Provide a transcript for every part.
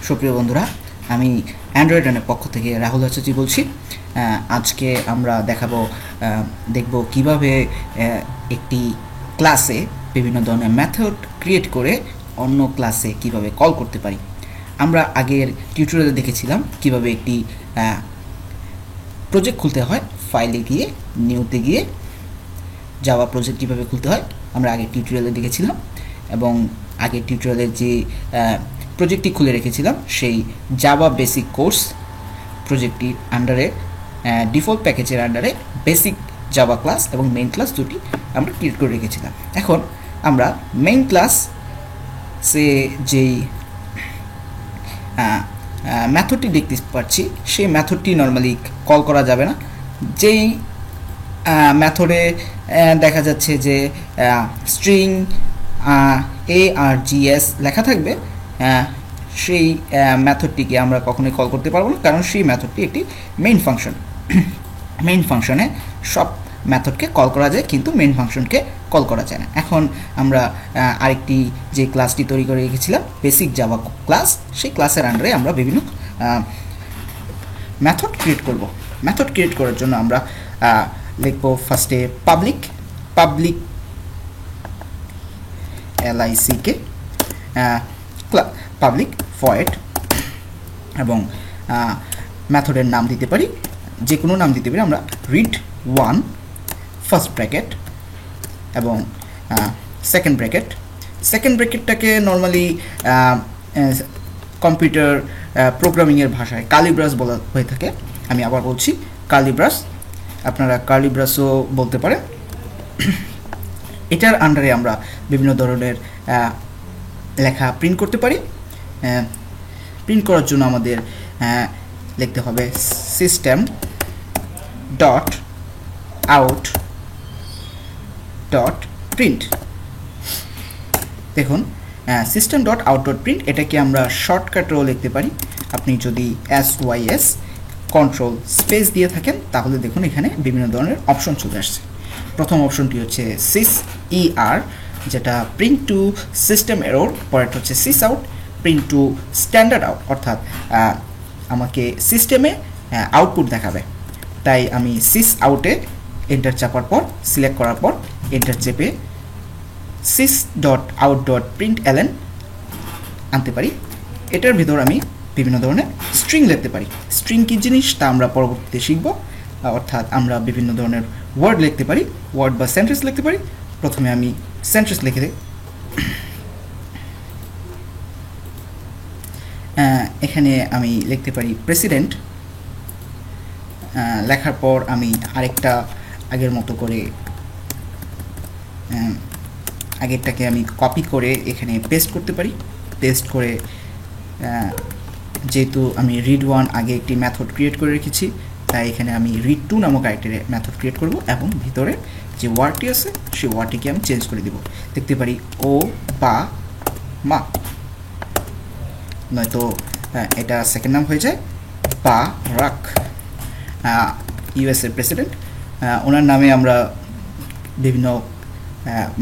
সুপ্রিয় বন্ধুরা, আমি অ্যান্ড্রয়েড এর পক্ষ থেকে রাহুল আচার্য বলছি। আজকে আমরা দেখব কিভাবে একটি ক্লাসে বিভিন্ন ধরনের মেথড ক্রিয়েট করে অন্য ক্লাসে কিভাবে কল করতে পারি। আমরা আগের টিউটোরিয়ালে দেখেছিলাম কিভাবে একটি প্রজেক্ট খুলতে হয়, ফাইলে গিয়ে নিউতে গিয়ে জাভা প্রজেক্ট কীভাবে খুলতে হয় আমরা আগের টিউটোরিয়ালে দেখেছিলাম, এবং আগের টিউটোরিয়ালের যে প্রজেক্টটি খুলে রেখেছিলাম সেই জাভা বেসিক কোর্স প্রজেক্টটির আন্ডারে ডিফল্ট প্যাকেজের আন্ডারে বেসিক জাভা ক্লাস এবং মেইন ক্লাস দুটি আমরা ক্রিয়েট করে রেখেছিলাম। এখন আমরা মেইন ক্লাসে যেই মেথডটি দেখতে পাচ্ছি সেই মেথডটি নর্মালি কল করা যাবে না। যেই মেথডে দেখা যাচ্ছে যে স্ট্রিং args লেখা থাকবে, সেই মেথডটিকে আমরা কখনোই কল করতে পারবো না, কারণ সেই মেথডটি একটি মেইন ফাংশন। মেইন ফাংশনে সব মেথডকে কল করা যায়, কিন্তু মেইন ফাংশনকে কল করা যায় না। এখন আমরা আরেকটি যে ক্লাসটি তৈরি করে রেখেছিলাম বেসিক জাভা ক্লাস, সেই ক্লাসের আন্ডারে আমরা বিভিন্ন মেথড ক্রিয়েট করব। মেথড ক্রিয়েট করার জন্য আমরা লিখব ফার্স্টে পাবলিক LICK পাবলিক ভয়েড, এবং মেথডের নাম দিতে পারি, যে কোনো নাম দিতে পারি। আমরা read1 ফার্স্ট ব্র্যাকেট এবং সেকেন্ড ব্র্যাকেটটাকে নর্মালি কম্পিউটার প্রোগ্রামিংয়ের ভাষায় কালিব্রাস বলা হয়ে থাকে। আমি আবার বলছি কালিব্রাস, আপনারা কালিব্রাসও বলতে পারেন। এটার আন্ডারে আমরা বিভিন্ন ধরনের লেখা প্রিন্ট করতে পারি। প্রিন্ট করার জন্য আমাদের লিখতে হবে system dot out dot print. দেখুন system dot out dot print, এটাকে আমরা শর্টকাটেও লিখতে পারি। আপনি যদি SYS কন্ট্রোল স্পেস দিয়ে থাকেন তাহলে দেখুন এখানে বিভিন্ন ধরনের অপশন চলে আসছে। প্রথম অপশনটি হচ্ছে সিস ER, যেটা প্রিন্ট টু সিস্টেম এরর। পরেরটা হচ্ছে sys out, print to standard out, অর্থাৎ আমাকে সিস্টেমে আউটপুট দেখাবে। তাই আমি সিস আউটে এন্টার চাপার পর, সিলেক্ট করার পর এন্টার চেপে sys dot out dot print LN আনতে পারি। এটার ভিতর আমি বিভিন্ন ধরনের স্ট্রিং লিখতে পারি। স্ট্রিং কী জিনিস তা আমরা পরবর্তীতে শিখব, অর্থাৎ আমরা বিভিন্ন ধরনের ওয়ার্ড লিখতে পারি, ওয়ার্ড বা সেন্টেন্স লিখতে পারি। প্রথমে আমি সেন্টেন্স লিখে দিই। এখানে আমি লিখতে পারি প্রেসিডেন্ট। লেখার পর আমি আরেকটা আগের মতো করে আগেরটাকে আমি কপি করে এখানে পেস্ট করতে পারি। পেস্ট করে যেহেতু আমি read1 আগে একটি মেথড ক্রিয়েট করে রেখেছি, তাই এখানে আমি read2 নামক আরেকটি মেথড ক্রিয়েট করব, এবং ভিতরে যে ওয়ার্ডটি আছে সেই ওয়ার্ডটিকে আমি চেঞ্জ করে দেব। দেখতে পারি ও বা মা, নয়তো এটা সেকেন্ড নাম হয়ে যায় বারাক, US এর প্রেসিডেন্ট। ওনার নামে আমরা বিভিন্ন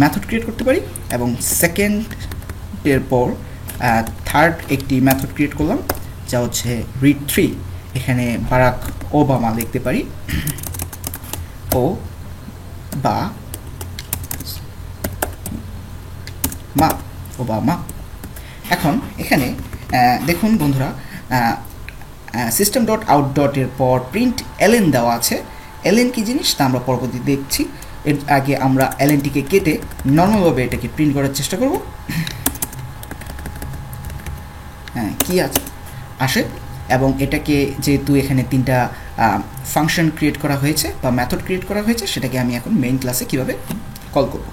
মেথড ক্রিয়েট করতে পারি, এবং সেকেন্ডের পর থার্ড একটি মেথড ক্রিয়েট করলাম যা হচ্ছে read3। এখানে বারাক ওবামা লিখতে পারি, ও বা মা, ওবামা। এখন এখানে দেখুন বন্ধুরা, সিস্টেম ডট আউট ডটের পর প্রিন্ট এলএন দেওয়া আছে। এলএন কী জিনিস তা আমরা পরবর্তীতে দেখছি। এর আগে আমরা এলএনটিকে কেটে নর্মালভাবে এটাকে প্রিন্ট করার চেষ্টা করব। কি আসে, এবং এটাকে যেহেতু এখানে তিনটা ফাংশন ক্রিয়েট করা হয়েছে বা মেথড ক্রিয়েট করা হয়েছে, সেটাকে আমি এখন মেইন ক্লাসে কীভাবে কল করব।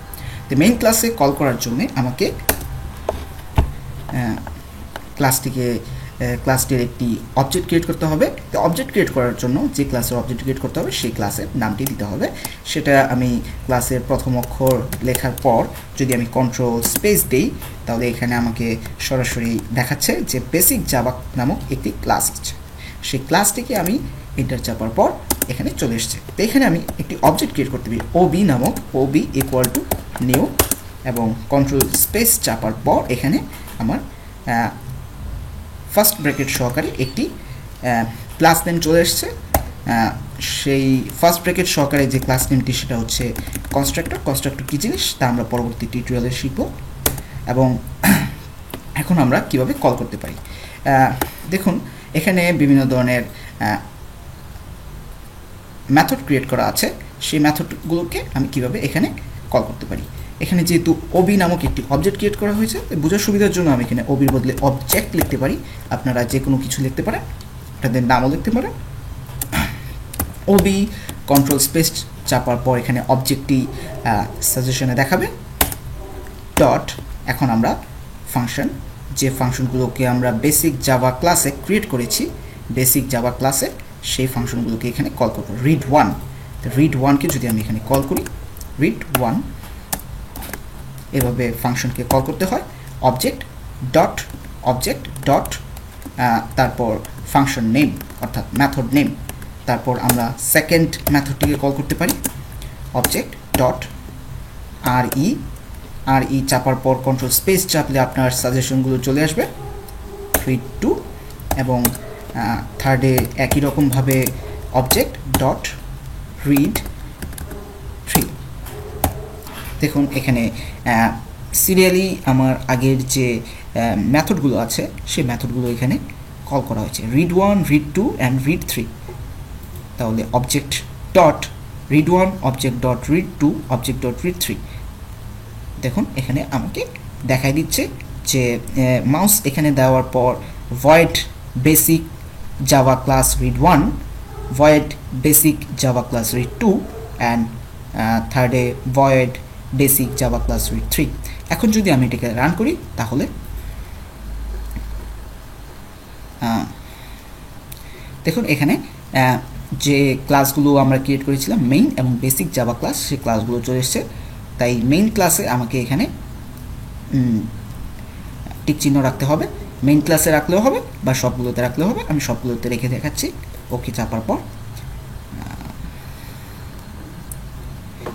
তো মেইন ক্লাসে কল করার জন্য আমাকে ক্লাসটির একটি অবজেক্ট ক্রিয়েট করতে হবে। তো অবজেক্ট ক্রিয়েট করার জন্য যে ক্লাসের অবজেক্ট ক্রিয়েট করতে হবে সেই ক্লাসের নামটি দিতে হবে। সেটা আমি ক্লাসের প্রথম অক্ষর লেখার পর যদি আমি কন্ট্রোল স্পেস দিই, তাহলে এখানে আমাকে সরাসরি দেখাচ্ছে যে বেসিক জাভা নামক একটি ক্লাস আছে। সেই ক্লাসটিকে আমি এন্টার চাপার পর এখানে চলে এসছে। তো এখানে আমি একটি অবজেক্ট ক্রিয়েট করতে পারি OB নামক, OB ইকুয়াল টু নিউ, এবং কন্ট্রোল স্পেস চাপার পর এখানে আমার ফার্স্ট ব্র্যাকেট সহকারে একটি ক্লাস নেম চলে এসছে। সেই ফার্স্ট ব্র্যাকেট সহকারে যে ক্লাস নেমটি সেটা হচ্ছে কনস্ট্রাক্টর। কনস্ট্রাক্টর কী জিনিস তা আমরা পরবর্তী টিউটোরিয়ালে শিখব। এবং এখন আমরা কিভাবে কল করতে পারি দেখুন, এখানে বিভিন্ন ধরনের মেথড ক্রিয়েট করা আছে। সেই মেথডগুলোকে আমি কিভাবে এখানে কল করতে পারি। এখানে যেহেতু ওবি নামক একটি অবজেক্ট ক্রিয়েট করা হয়েছে, বোঝার সুবিধার জন্য আমি এখানে ওবির বদলে অবজেক্ট লিখতে পারি। আপনারা যে কোনো কিছু লিখতে পারেন, এটাদের নামও লিখতে পারেন। ওবি কন্ট্রোল স্পেস চাপার পর এখানে অবজেক্টটি সাজেশনে দেখাবে ডট। এখন আমরা ফাংশন, যে ফাংশনগুলোকে আমরা বেসিক জাভা ক্লাসে ক্রিয়েট করেছি, বেসিক জাভা ক্লাসে সেই ফাংশনগুলোকে এখানে কল করব। রিড ওয়ান, রিড ওয়ানকে যদি আমি এখানে কল করি, রিড ওয়ান, এভাবে ফাংশনকে কল করতে হয়। অবজেক্ট ডট তারপর ফাংশন নেম অর্থাৎ মেথড নেম। তারপর আমরা সেকেন্ড মেথডটিকে কল করতে পারি অবজেক্ট ডট আর ই চাপার পর কন্ট্রোল স্পেস চাপলে আপনার সাজেশনগুলো চলে আসবে রিড টু। এবং থার্ডে একই রকমভাবে অবজেক্ট ডট রিড থ্রি। দেখুন এখানে সিরিয়ালি আমার আগের যে মেথডগুলো আছে সেই মেথডগুলো এখানে কল করা হয়েছে, read one, read two and read three. তাহলে object dot read one, object dot read two, object dot read three. দেখুন এখানে আমাকে দেখাই দিচ্ছে যে মাউস এখানে দেওয়ার পর void basic Java class read one, void basic Java class read two and থার্ডে void basic Java class read three. এখন যদি আমি এটাকে রান করি তাহলে দেখুন এখানে যে ক্লাসগুলো আমরা ক্রিয়েট করেছিলাম মেইন এবং বেসিক জাভা ক্লাস, সেই ক্লাসগুলো চলে এসছে। তাই মেইন ক্লাসে আমাকে এখানে টিক চিহ্ন রাখতে হবে। মেইন ক্লাসে রাখলেও হবে বা সবগুলোতে রাখলেও হবে। আমি সবগুলোতে রেখে দেখাচ্ছি। ওকে চাপার পর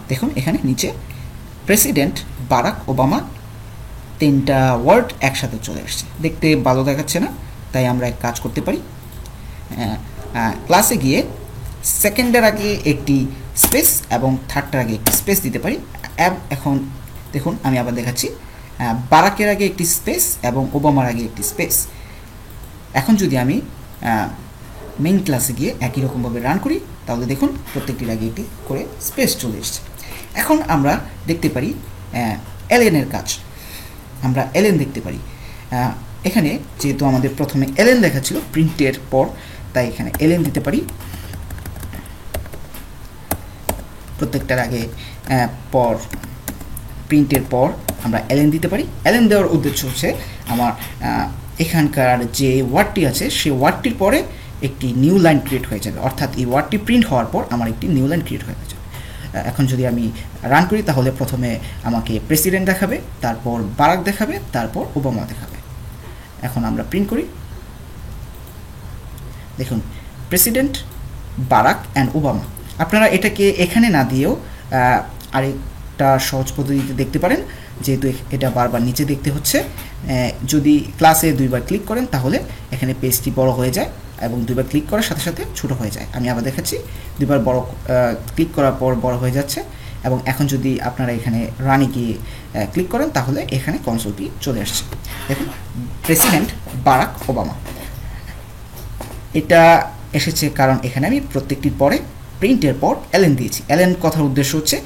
দেখুন এখানে নিচে প্রেসিডেন্ট বারাক ওবামা তিনটা ওয়ার্ড একসাথে চলে আসছে। দেখতে ভালো দেখাচ্ছে না, তাই আমরা এক কাজ করতে পারি, ক্লাসে গিয়ে সেকেন্ডের আগে একটি স্পেস এবং থার্ডটার আগে একটি স্পেস দিতে পারি। এখন দেখুন আমি আবার দেখাচ্ছি, বারাকের আগে একটি স্পেস এবং ওবামার আগে একটি স্পেস। এখন যদি আমি মেইন ক্লাসে গিয়ে একই রকমভাবে রান করি তাহলে দেখুন প্রত্যেকটির আগে একটি করে স্পেস চলে এসছে। এখন আমরা দেখতে পারি এলএনের কাজ, আমরা এলএন দেখতে পারি। এখানে যেহেতু আমাদের প্রথমে এলএন লেখা ছিল প্রিন্টের পর, তাই এখানে এলএন দিতে পারি। প্রত্যেকটার আগে পর প্রিন্টের পর আমরা এলএন দিতে পারি। এলএন দেওয়ার উদ্দেশ্য হচ্ছে আমার এখানকার যে ওয়ার্ডটি আছে সেই ওয়ার্ডটির পরে একটি নিউ লাইন ক্রিয়েট হয়ে যাবে, অর্থাৎ এই ওয়ার্ডটি প্রিন্ট হওয়ার পর আমার একটি নিউ লাইন ক্রিয়েট হয়ে যাবে। এখন যদি আমি রান করি তাহলে প্রথমে আমাকে প্রেসিডেন্ট দেখাবে, তারপর বারাক দেখাবে, তারপর ওবামা দেখাবে। এখন আমরা প্রিন্ট করি, দেখুন প্রেসিডেন্ট বারাক অ্যান্ড ওবামা। আপনারা এটাকে এখানে না দিয়েও আরেকটা সহজ পদ্ধতিতে দেখতে পারেন, যেহেতু এটা বারবার নিচে দেখতে হচ্ছে। যদি ক্লাসে দুইবার ক্লিক করেন তাহলে এখানে পেজটি বড় হয়ে যায় এবং দুইবার ক্লিক করার সাথে সাথে ছোট হয়ে যায়। আমি আবার দেখাচ্ছি, দুইবার বড় ক্লিক করার পর বড় হয়ে যাচ্ছে। এবং এখন যদি আপনারা এখানে রানে গিয়ে ক্লিক করেন তাহলে এখানে কনসোলটি চলে আসছে। দেখুন প্রেসিডেন্ট বারাক ওবামা, এটা এসেছে কারণ এখানে আমি প্রত্যেকটির পরে প্রিন্টের পর এলএন দিয়েছি। এলএন কথার উদ্দেশ্য হচ্ছে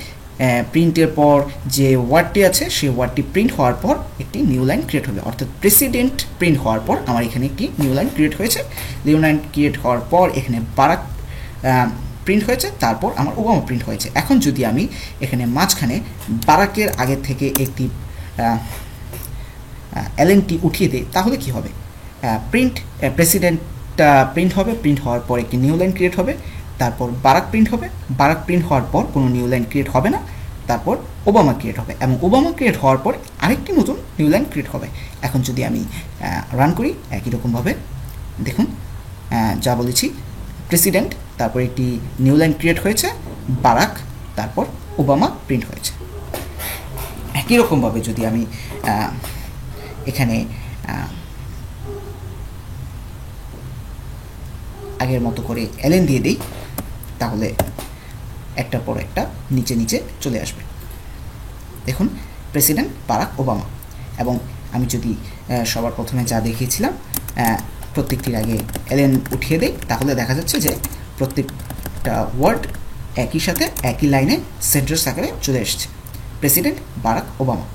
প্রিন্টের পর যে ওয়ার্ডটি আছে সেই ওয়ার্ডটি প্রিন্ট হওয়ার পর একটি নিউ লাইন ক্রিয়েট হবে, অর্থাৎ প্রেসিডেন্ট প্রিন্ট হওয়ার পর আমার এখানে একটি নিউ লাইন ক্রিয়েট হয়েছে। নিউ লাইন ক্রিয়েট হওয়ার পর এখানে বারাক প্রিন্ট হয়েছে, তারপর আমার ওবামা প্রিন্ট হয়েছে। এখন যদি আমি এখানে মাঝখানে বারাকের আগে থেকে একটি এলএনটি উঠিয়ে দিই তাহলে কি হবে, প্রেসিডেন্টটা প্রিন্ট হবে, প্রিন্ট হওয়ার পর একটি নিউ লাইন ক্রিয়েট হবে, তারপর বারাক প্রিন্ট হবে, বারাক প্রিন্ট হওয়ার পর কোনো নিউ লাইন ক্রিয়েট হবে না, তারপর ওবামা ক্রিয়েট হবে এবং ওবামা ক্রিয়েট হওয়ার পর আরেকটি নতুন নিউ লাইন ক্রিয়েট হবে। এখন যদি আমি রান করি একই রকমভাবে দেখুন যা বলেছি, প্রেসিডেন্ট, তারপর একটি নিউ লাইন ক্রিয়েট হয়েছে, বারাক, তারপর ওবামা প্রিন্ট হয়েছে। একই রকমভাবে যদি আমি এখানে আগের মতো করে এলএন দিয়ে দিই, তাহলে একটার পর একটা নিচে নিচে চলে আসবে। দেখুন প্রেসিডেন্ট বারাক ওবামা। এবং আমি যদি সবার প্রথমে যা দেখিয়েছিলাম প্রত্যেকটির আগে এলএন উঠিয়ে দেই, তাহলে দেখা যাচ্ছে যে প্রত্যেকটা ওয়ার্ড একই সাথে একই লাইনে সেন্টেন্স আকারে চলে এসেছে। President Barack Obama,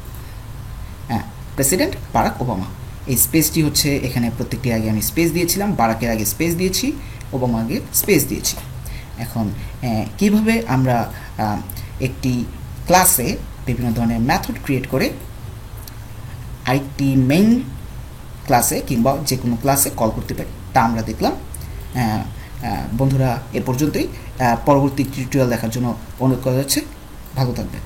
president Barack Obama. এই স্পেসটি হচ্ছে এখানে প্রত্যেকটির আগে আমি স্পেস দিয়েছিলাম, বারাকের আগে স্পেস দিয়েছি, ওবামা আগে স্পেস দিয়েছি। এখন কিভাবে আমরা একটি ক্লাসে বিভিন্ন ধরনের মেথড ক্রিয়েট করে আরেকটি মেইন ক্লাসে কিংবা যে কোনো ক্লাসে কল করতে পারি তা আমরা দেখলাম। বন্ধুরা এ পর্যন্তই। পরবর্তী টিউটোরিয়াল দেখার জন্য অনুরোধ করা যাচ্ছে। ভালো থাকবেন।